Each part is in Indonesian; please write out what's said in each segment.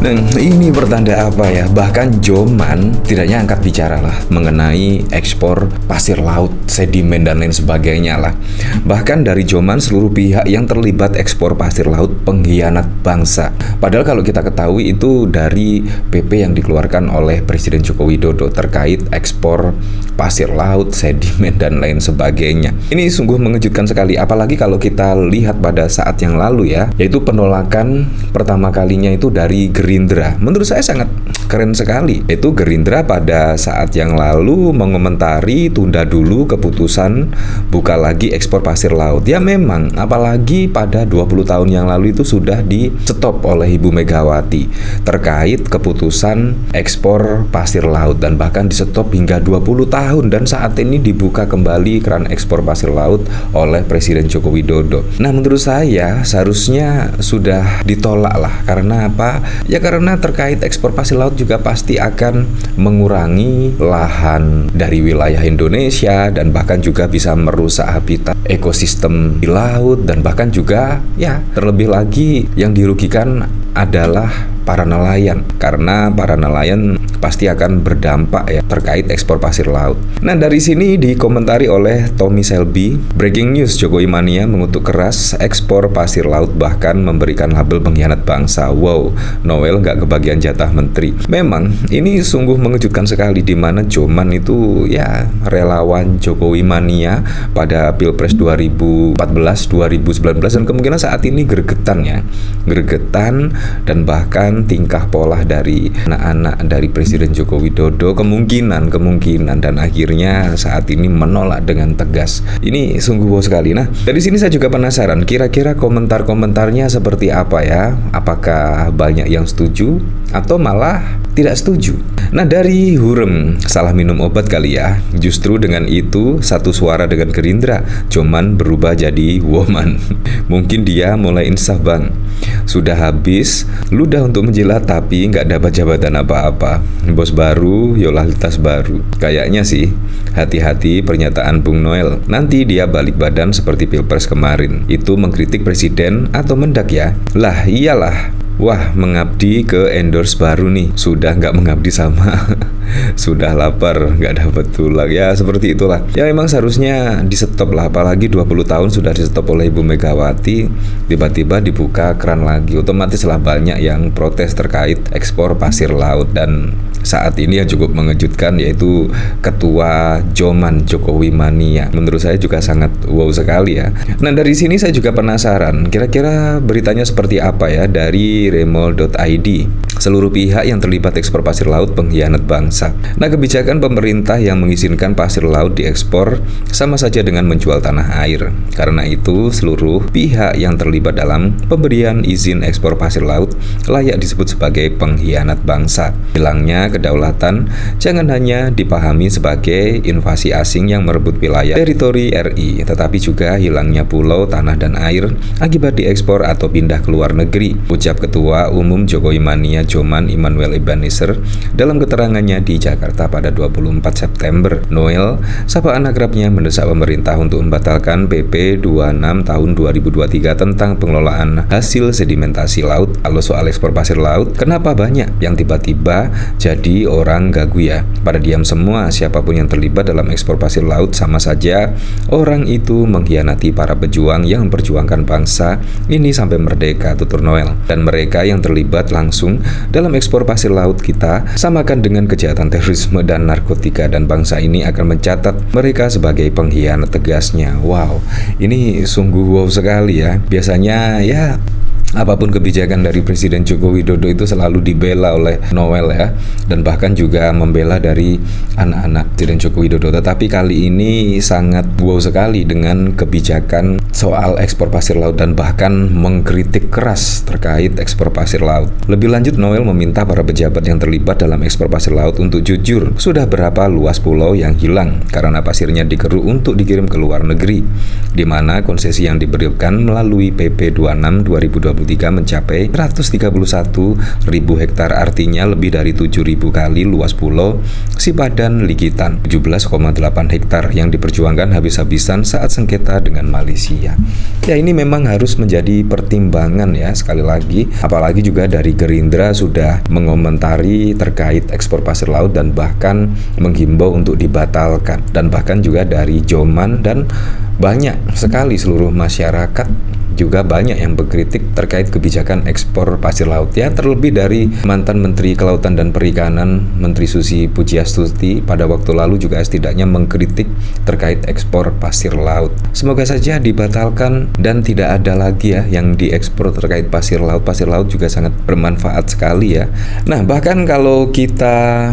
Nah, ini pertanda apa ya? Bahkan Joman tidaknya angkat bicara lah mengenai ekspor pasir laut, sedimen dan lain sebagainya lah. Bahkan dari Joman seluruh pihak yang terlibat ekspor pasir laut pengkhianat bangsa. Padahal kalau kita ketahui itu dari PP yang dikeluarkan oleh Presiden Joko Widodo terkait ekspor pasir laut, sedimen dan lain sebagainya. Ini sungguh mengejutkan sekali, apalagi kalau kita lihat pada saat yang lalu ya, yaitu penolakan pertama kalinya itu dari Gerindra. Menurut saya sangat keren sekali. Itu Gerindra pada saat yang lalu mengomentari tunda dulu keputusan buka lagi ekspor pasir laut. Ya memang, apalagi pada 20 tahun yang lalu itu sudah di stop oleh Ibu Megawati terkait keputusan ekspor pasir laut dan bahkan di stop hingga 20 tahun dan saat ini dibuka kembali keran ekspor pasir laut oleh Presiden Joko Widodo. Nah, menurut saya seharusnya sudah ditolak lah. Karena apa? Ya karena terkait ekspor pasir laut juga pasti akan mengurangi lahan dari wilayah Indonesia dan bahkan juga bisa merusak habitat ekosistem di laut dan bahkan juga ya terlebih lagi yang dirugikan adalah para nelayan, karena para nelayan pasti akan berdampak ya terkait ekspor pasir laut. Nah, dari sini dikomentari oleh Tommy Selby, breaking news, Jokowi mania mengutuk keras ekspor pasir laut bahkan memberikan label pengkhianat bangsa. Wow, Noel nggak kebagian jatah menteri. Memang ini sungguh mengejutkan sekali, di mana Joman itu ya relawan Jokowi mania pada Pilpres 2014, 2019 dan kemungkinan saat ini gregetan dan bahkan tingkah pola dari anak-anak dari Presiden Joko Widodo kemungkinan dan akhirnya saat ini menolak dengan tegas. Ini sungguh wow sekali. Nah, dari sini saya juga penasaran kira-kira komentar-komentarnya seperti apa ya? Apakah banyak yang setuju atau malah tidak setuju? Nah, dari Hurem, salah minum obat kali ya. Justru dengan itu satu suara dengan Gerindra, Joman berubah jadi woman. Mungkin dia mulai insaf bang. Sudah habis ludah untuk menjilat tapi nggak dapat jabatan apa-apa. Bos baru, loyalitas baru. Kayaknya sih, hati-hati pernyataan Bung Noel. Nanti dia balik badan seperti Pilpres kemarin. Itu mengkritik presiden atau mendak ya? Lah iyalah. Wah, mengabdi ke endorse baru nih. Sudah nggak mengabdi sama sudah lapar, nggak dapat tulang. Ya seperti itulah. Ya memang seharusnya di stop lah. Apalagi 20 tahun sudah di stop oleh Ibu Megawati, tiba-tiba dibuka keran lagi. Otomatis lah banyak yang protes terkait ekspor pasir laut. Dan saat ini yang cukup mengejutkan yaitu Ketua Joman Jokowi mania. Menurut saya juga sangat wow sekali ya. Nah, dari sini saya juga penasaran kira-kira beritanya seperti apa ya dari remol.id. Seluruh pihak yang terlibat ekspor pasir laut pengkhianat bangsa. Nah, kebijakan pemerintah yang mengizinkan pasir laut diekspor sama saja dengan menjual tanah air. Karena itu, seluruh pihak yang terlibat dalam pemberian izin ekspor pasir laut layak disebut sebagai pengkhianat bangsa. Hilangnya kedaulatan jangan hanya dipahami sebagai invasi asing yang merebut wilayah teritori RI, tetapi juga hilangnya pulau, tanah, dan air akibat diekspor atau pindah ke luar negeri, ucap Ketua Umum Jokowi mania Joman Immanuel Ebenezer dalam keterangannya di Jakarta pada 24 September. Noel, sapaan akrabnya, mendesak pemerintah untuk membatalkan PP 26 tahun 2023 tentang pengelolaan hasil sedimentasi laut. Kalau soal ekspor pasir laut, kenapa banyak yang tiba-tiba jadi orang gagu ya? Pada diam semua, siapapun yang terlibat dalam ekspor pasir laut sama saja orang itu mengkhianati para pejuang yang memperjuangkan bangsa ini sampai merdeka, tutur Noel. Dan mereka yang terlibat langsung dalam ekspor pasir laut kita samakan dengan kejahatan terorisme dan narkotika, dan bangsa ini akan mencatat mereka sebagai pengkhianat, tegasnya. Wow, ini sungguh wow sekali ya. Biasanya ya apapun kebijakan dari Presiden Joko Widodo itu selalu dibela oleh Noel ya, dan bahkan juga membela dari anak-anak Presiden Joko Widodo. Tetapi kali ini sangat wow sekali dengan kebijakan soal ekspor pasir laut dan bahkan mengkritik keras terkait ekspor pasir laut. Lebih lanjut, Noel meminta para pejabat yang terlibat dalam ekspor pasir laut untuk jujur. Sudah berapa luas pulau yang hilang karena pasirnya dikeruk untuk dikirim ke luar negeri, di mana konsesi yang diberikan melalui PP 26 2021 2023 mencapai 131.000 hektar, artinya lebih dari 7.000 kali luas pulau Sipadan Likitan, 17,8 hektar yang diperjuangkan habis-habisan saat sengketa dengan Malaysia. Ya, ini memang harus menjadi pertimbangan ya, sekali lagi, apalagi juga dari Gerindra sudah mengomentari terkait ekspor pasir laut dan bahkan menghimbau untuk dibatalkan, dan bahkan juga dari Joman dan banyak sekali seluruh masyarakat juga banyak yang berkritik terkait kebijakan ekspor pasir laut ya, terlebih dari mantan Menteri Kelautan dan Perikanan Menteri Susi Pujiastuti pada waktu lalu juga setidaknya mengkritik terkait ekspor pasir laut. Semoga saja dibatalkan dan tidak ada lagi ya yang diekspor terkait pasir laut. Pasir laut juga sangat bermanfaat sekali ya. Nah, bahkan kalau kita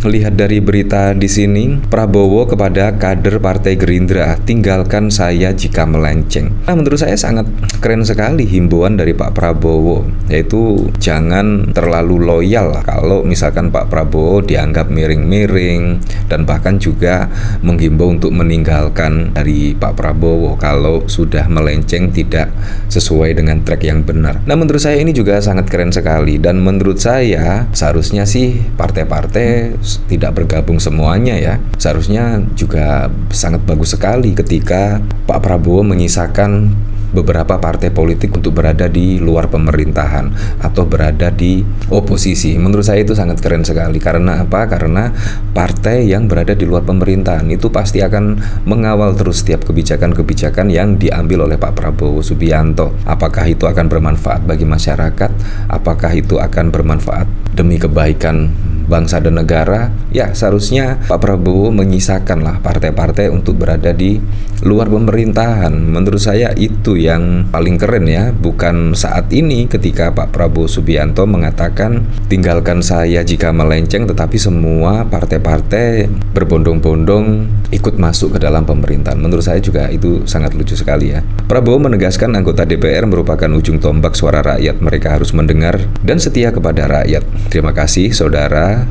lihat dari berita di sini, Prabowo kepada kader Partai Gerindra, tinggalkan saya jika melenceng. Nah, menurut saya sangat keren sekali himbauan dari Pak Prabowo, yaitu jangan terlalu loyal kalau misalkan Pak Prabowo dianggap miring-miring, dan bahkan juga menghimbau untuk meninggalkan dari Pak Prabowo kalau sudah melenceng tidak sesuai dengan track yang benar. Nah, menurut saya ini juga sangat keren sekali, dan menurut saya seharusnya sih partai-partai tidak bergabung semuanya ya. Seharusnya juga sangat bagus sekali ketika Pak Prabowo menyisakan beberapa partai politik untuk berada di luar pemerintahan atau berada di oposisi. Menurut saya itu sangat keren sekali. Karena apa? Karena partai yang berada di luar pemerintahan itu pasti akan mengawal terus setiap kebijakan-kebijakan yang diambil oleh Pak Prabowo Subianto. Apakah itu akan bermanfaat bagi masyarakat? Apakah itu akan bermanfaat demi kebaikan bangsa dan negara? Ya, seharusnya Pak Prabowo menyisakanlah partai-partai untuk berada di luar pemerintahan. Menurut saya itu yang paling keren ya, bukan saat ini ketika Pak Prabowo Subianto mengatakan tinggalkan saya jika melenceng, tetapi semua partai-partai berbondong-bondong ikut masuk ke dalam pemerintahan. Menurut saya juga itu sangat lucu sekali ya. Prabowo menegaskan anggota DPR merupakan ujung tombak suara rakyat. Mereka harus mendengar dan setia kepada rakyat. Terima kasih saudara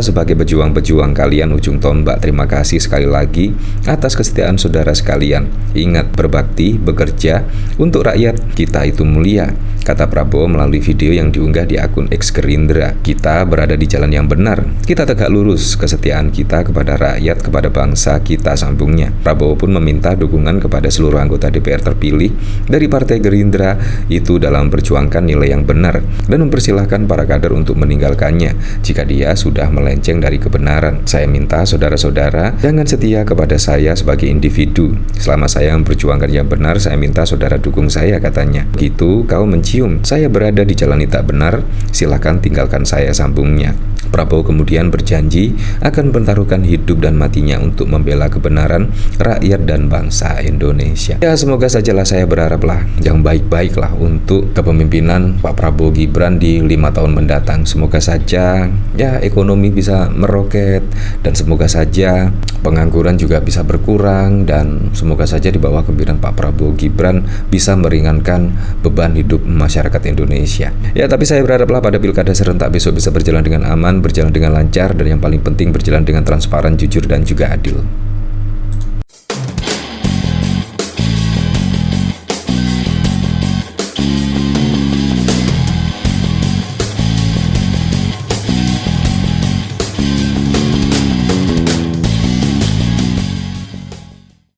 sebagai pejuang-pejuang kalian ujung tombak. Terima kasih sekali lagi atas kesetiaan saudara sekalian. Ingat, berbakti, bekerja untuk rakyat, kita itu mulia, kata Prabowo melalui video yang diunggah di akun X Gerindra. Kita berada di jalan yang benar. Kita tegak lurus kesetiaan kita kepada rakyat, kepada bangsa kita, sambungnya. Prabowo pun meminta dukungan kepada seluruh anggota DPR terpilih dari Partai Gerindra itu dalam memperjuangkan nilai yang benar dan mempersilahkan para kader untuk meninggalkannya jika dia sudah melenceng dari kebenaran. Saya minta saudara-saudara jangan setia kepada saya sebagai individu. Selama saya memperjuangkan yang benar, saya minta saudara dukung saya, katanya. Begitu kau mencium saya berada di jalan yang tak benar, silakan tinggalkan saya, sambungnya. Prabowo kemudian berjanji akan mempertaruhkan hidup dan matinya untuk membela kebenaran rakyat dan bangsa Indonesia. Ya, semoga sajalah, saya berharaplah yang baik-baiklah untuk kepemimpinan Pak Prabowo Gibran di 5 tahun mendatang. Semoga saja ya ekonomi bisa meroket, dan semoga saja pengangguran juga bisa berkurang, dan semoga saja di bawah kepemimpinan Pak Prabowo Gibran bisa meringankan beban hidup masyarakat Indonesia. Ya, tapi saya berharaplah pada pilkada serentak besok bisa berjalan dengan aman, berjalan dengan lancar, dan yang paling penting berjalan dengan transparan, jujur, dan juga adil.